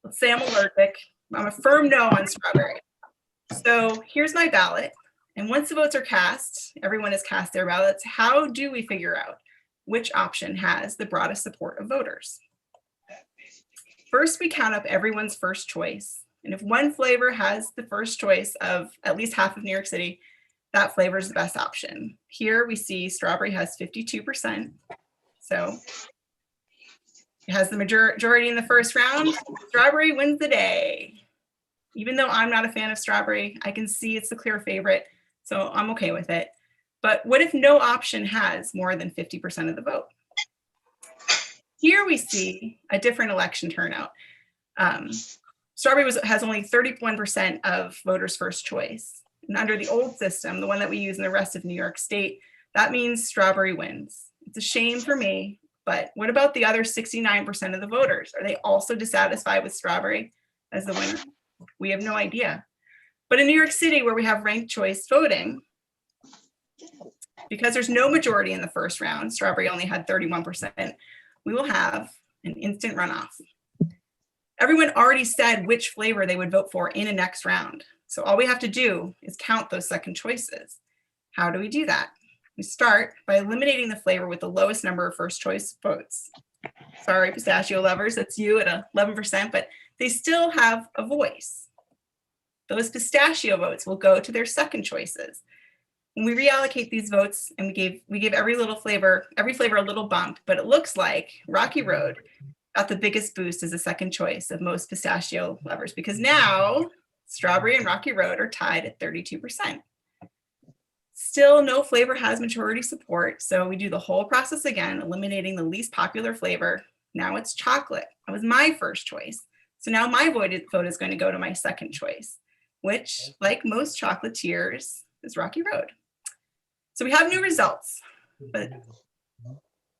Let's say I'm allergic. I'm a firm no on strawberry. So here's my ballot. And once the votes are cast, everyone has cast their ballots. How do we figure out which option has the broadest support of voters? First, we count up everyone's first choice. And if one flavor has the first choice of at least half of New York City, that flavor is the best option. Here we see strawberry has 52%. So it has the majority in the first round. Strawberry wins the day. Even though I'm not a fan of strawberry, I can see it's the clear favorite, so I'm okay with it. But what if no option has more than 50% of the vote? Here we see a different election turnout. Strawberry has only 31% of voters' first choice. And under the old system, the one that we use in the rest of New York State, that means strawberry wins. It's a shame for me, but what about the other 69% of the voters? Are they also dissatisfied with strawberry as the winner? We have no idea. But in New York City, where we have ranked choice voting, because there's no majority in the first round, strawberry only had 31%, we will have an instant runoff. Everyone already said which flavor they would vote for in a next round. So all we have to do is count those second choices. How do we do that? We start by eliminating the flavor with the lowest number of first choice votes. Sorry, pistachio lovers, that's you at 11%, but they still have a voice. Those pistachio votes will go to their second choices. When we reallocate these votes and we give every flavor a little bump, but it looks like Rocky Road got the biggest boost as a second choice of most pistachio lovers, because now strawberry and Rocky Road are tied at 32%. Still, no flavor has majority support, so we do the whole process again, eliminating the least popular flavor. Now it's chocolate. That was my first choice. So now my vote is going to go to my second choice, which, like most chocolatiers, is Rocky Road. So we have new results, but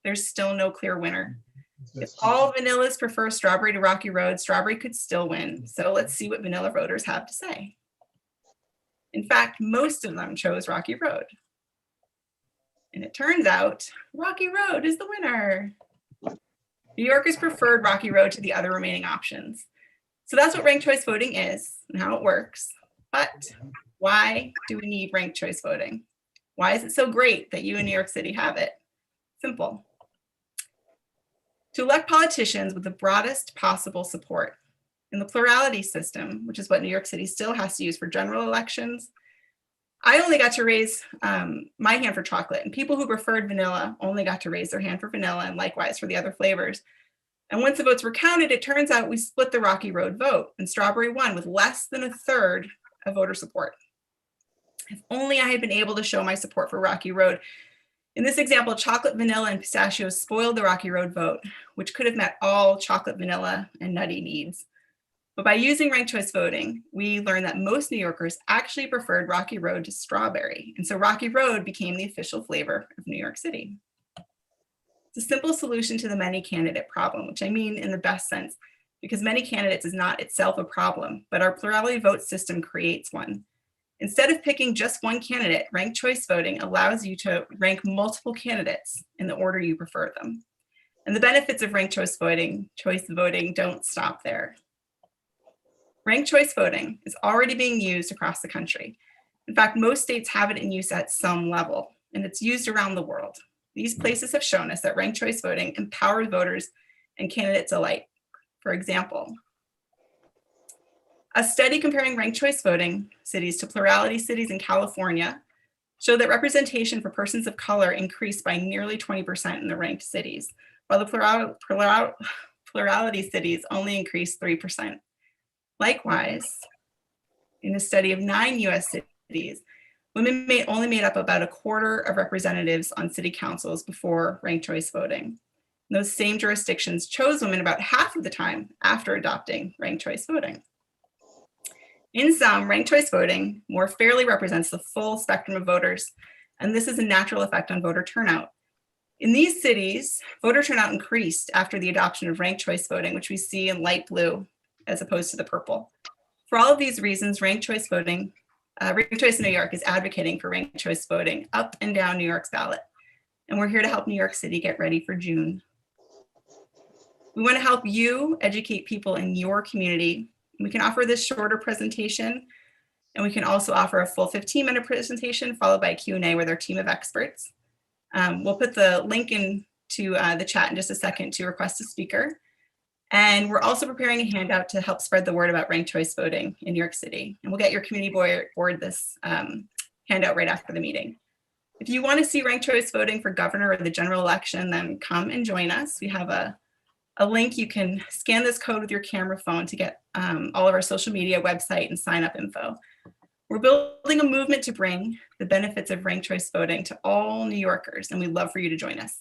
there's still no clear winner. If all vanillas prefer strawberry to Rocky Road, strawberry could still win. So let's see what vanilla voters have to say. In fact, most of them chose Rocky Road. And it turns out Rocky Road is the winner. New Yorkers preferred Rocky Road to the other remaining options. So that's what ranked choice voting is and how it works. But why do we need ranked choice voting? Why is it so great that you in New York City have it? Simple. To elect politicians with the broadest possible support. In the plurality system, which is what New York City still has to use for general elections, I only got to raise my hand for chocolate, and people who preferred vanilla only got to raise their hand for vanilla, and likewise for the other flavors. And once the votes were counted, it turns out we split the Rocky Road vote, and strawberry won with less than a third of voter support. If only I had been able to show my support for Rocky Road. In this example, chocolate, vanilla, and pistachios spoiled the Rocky Road vote, which could have met all chocolate, vanilla, and nutty needs. But by using ranked choice voting, we learned that most New Yorkers actually preferred Rocky Road to strawberry. And so Rocky Road became the official flavor of New York City. It's a simple solution to the many candidate problem, which I mean in the best sense, because many candidates is not itself a problem, but our plurality vote system creates one. Instead of picking just one candidate, ranked choice voting allows you to rank multiple candidates in the order you prefer them. And the benefits of ranked choice voting don't stop there. Ranked choice voting is already being used across the country. In fact, most states have it in use at some level, and it's used around the world. These places have shown us that ranked choice voting empowers voters and candidates alike. For example, a study comparing ranked choice voting cities to plurality cities in California showed that representation for persons of color increased by nearly 20% in the ranked cities, while the plurality cities only increased 3%. Likewise, in a study of 9 US cities, women only made up about a quarter of representatives on city councils before ranked choice voting. And those same jurisdictions chose women about half of the time after adopting ranked choice voting. In sum, ranked choice voting more fairly represents the full spectrum of voters, and this is a natural effect on voter turnout. In these cities, voter turnout increased after the adoption of ranked choice voting, which we see in light blue as opposed to the purple. For all of these reasons, ranked choice voting, Ranked Choice New York is advocating for ranked choice voting up and down New York's ballot. And we're here to help New York City get ready for June. We want to help you educate people in your community. We can offer this shorter presentation, and we can also offer a full 15-minute presentation followed by a Q&A with our team of experts. We'll put the link into the chat in just a second to request a speaker. And we're also preparing a handout to help spread the word about ranked choice voting in New York City. And we'll get your community board this handout right after the meeting. If you want to see ranked choice voting for governor or the general election, then come and join us. We have a link. You can scan this code with your camera phone to get all of our social media, website, and sign up info. We're building a movement to bring the benefits of ranked choice voting to all New Yorkers, and we'd love for you to join us.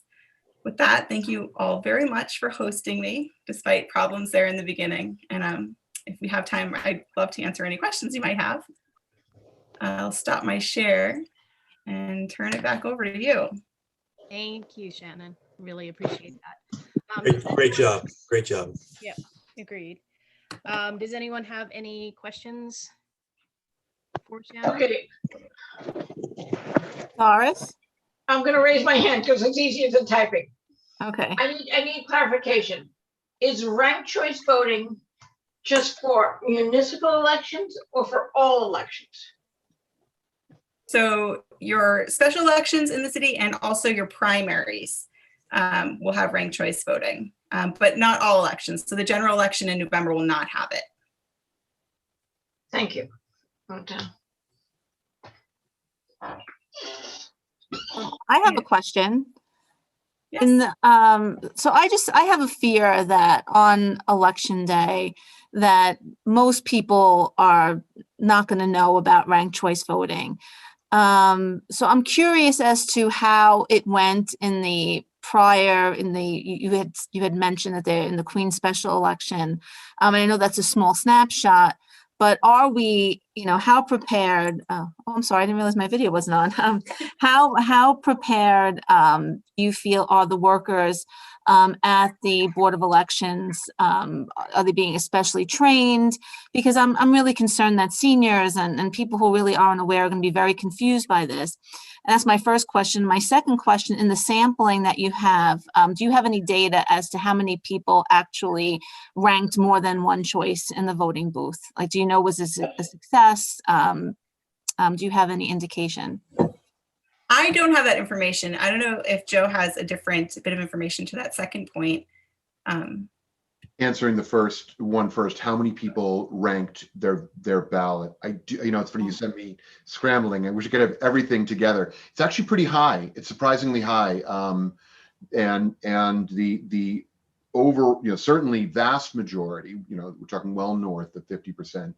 With that, thank you all very much for hosting me, despite problems there in the beginning. And if we have time, I'd love to answer any questions you might have. I'll stop my share and turn it back over to you. Thank you, Shannon. Really appreciate that. Great job. Great job. Yep, agreed. Does anyone have any questions for Shannon? Okay, Doris? I'm gonna raise my hand because it's easier than typing. Okay. I need clarification. Is ranked choice voting just for municipal elections or for all elections? So your special elections in the city and also your primaries will have ranked choice voting, but not all elections. So the general election in November will not have it. Thank you. Okay. I have a question. Yes. In the, so I have a fear that on election day that most people are not going to know about ranked choice voting. So I'm curious as to how it went in the prior, you had mentioned that they're in the Queen's special election. And I know that's a small snapshot, but are we, how prepared, oh, I'm sorry, I didn't realize my video wasn't on. How prepared you feel are the workers at the Board of Elections? Are they being especially trained? Because I'm really concerned that seniors and people who really aren't aware are going to be very confused by this. And that's my first question. My second question, in the sampling that you have, do you have any data as to how many people actually ranked more than one choice in the voting booth? Like, do you know, was this a success? Do you have any indication? I don't have that information. I don't know if Joe has a different bit of information to that second point. Answering the first one first, how many people ranked their ballot? I do, it's funny you sent me scrambling, and we should get everything together. It's actually pretty high. It's surprisingly high, and the over, certainly vast majority, we're talking well north of 50%,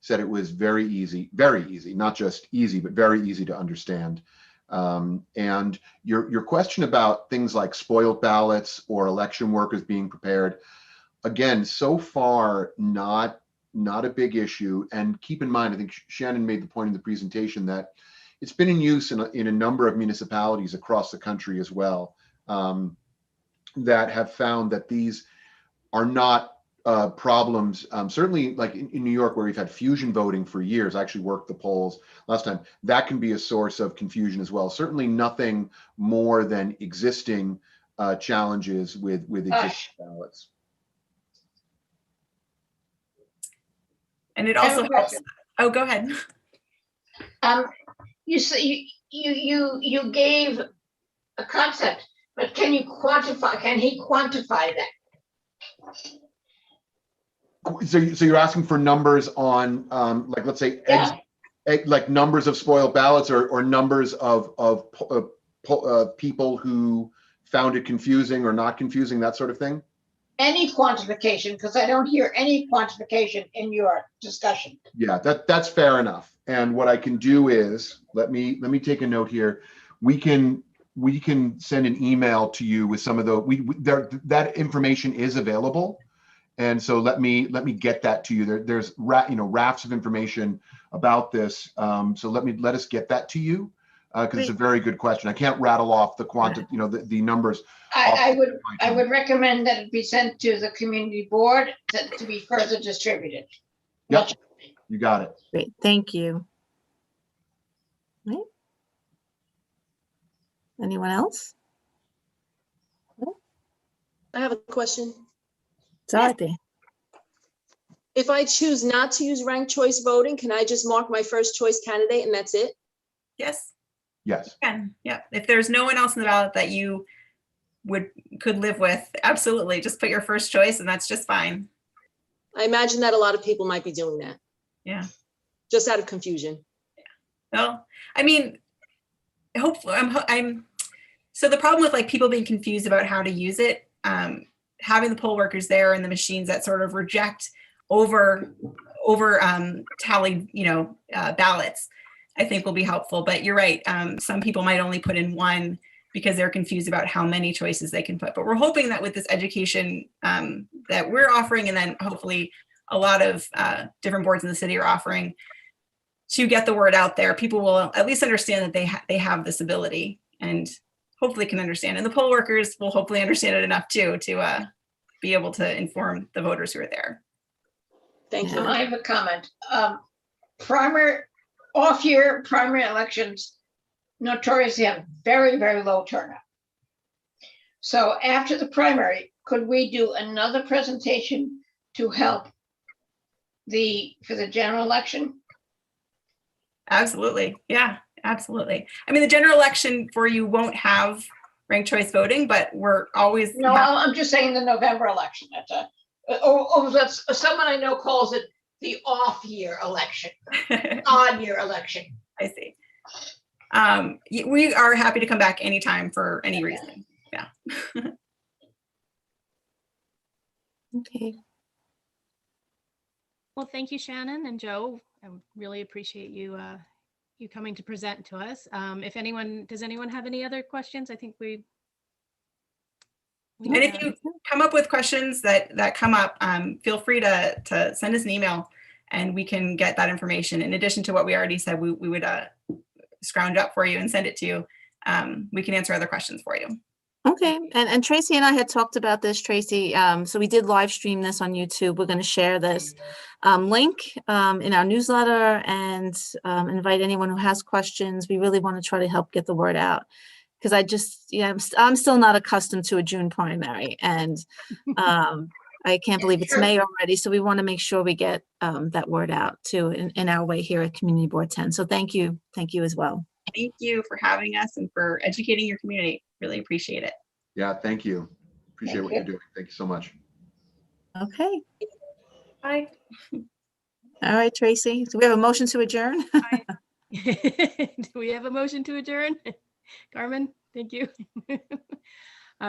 said it was very easy, not just easy, but very easy to understand. And your question about things like spoiled ballots or election workers being prepared, again, so far, not a big issue. And keep in mind, I think Shannon made the point in the presentation that it's been in use in a number of municipalities across the country as well, that have found that these are not problems. Certainly, like in New York, where we've had fusion voting for years, I actually worked the polls last time. That can be a source of confusion as well. Certainly nothing more than existing challenges with existing ballots. And it also helps. Oh, go ahead. You say you gave a concept, but can you quantify? Can he quantify that? So you're asking for numbers on, like, let's say, like numbers of spoiled ballots or numbers of people who found it confusing or not confusing, that sort of thing? Any quantification, because I don't hear any quantification in your discussion. Yeah, that's fair enough. And what I can do is, let me take a note here. We can send an email to you with some of that information is available. And so let me get that to you. There's rafts of information about this. So let us get that to you, because it's a very good question. I can't rattle off the the numbers. I would recommend that it be sent to the community board to be further distributed. Yep, you got it. Great, thank you. Right. Anyone else? I have a question. Dorothy. If I choose not to use ranked choice voting, can I just mark my first choice candidate and that's it? Yes, Yes. can. Yeah. If there's no one else in the ballot that you could live with, absolutely. Just put your first choice and that's just fine. I imagine that a lot of people might be doing that, Yeah. just out of confusion. Well, I mean, hopefully so the problem with like people being confused about how to use it, having the poll workers there and the machines that sort of reject over tallied, ballots, I think will be helpful. But you're right. Some people might only put in one because they're confused about how many choices they can put. But we're hoping that with this education that we're offering, and then hopefully a lot of different boards in the city are offering, to get the word out there, people will at least understand that they have this ability and hopefully can understand. And the poll workers will hopefully understand it enough too to be able to inform the voters who are there. Thank Yeah. you. I have a comment. Off-year primary elections notoriously have very, very low turnout. So after the primary, could we do another presentation to help for the general election? Absolutely. Yeah, absolutely. I mean, the general election for you won't have ranked choice voting, but we're always No, I'm just saying the November election. That's someone I know calls it the off-year election, odd-year election. I see. We are happy to come back anytime for any reason. Yeah. Okay. Well, thank you, Shannon and Joe. I really appreciate you coming to present to us. Does anyone have any other questions? I think we And if you come up with questions that come up, feel free to send us an email and we can get that information. In addition to what we already said, we would scrounge up for you and send it to you. We can answer other questions for you. Okay, and Tracy and I had talked about this, Tracy. So we did live stream this on YouTube. We're going to share this link in our newsletter and invite anyone who has questions. We really want to try to help get the word out because I'm still not accustomed to a June primary, and I can't believe it's May already. So we want to make sure we get that word out too in our way here at Community Board 10. So thank you as well. Thank you for having us and for educating your community. Really appreciate it. Yeah, thank you. Appreciate what you're doing. Thank you so much. Okay. Bye. All right, Tracy. Do we have a motion to adjourn? Do we have a motion to adjourn? Carmen, thank you.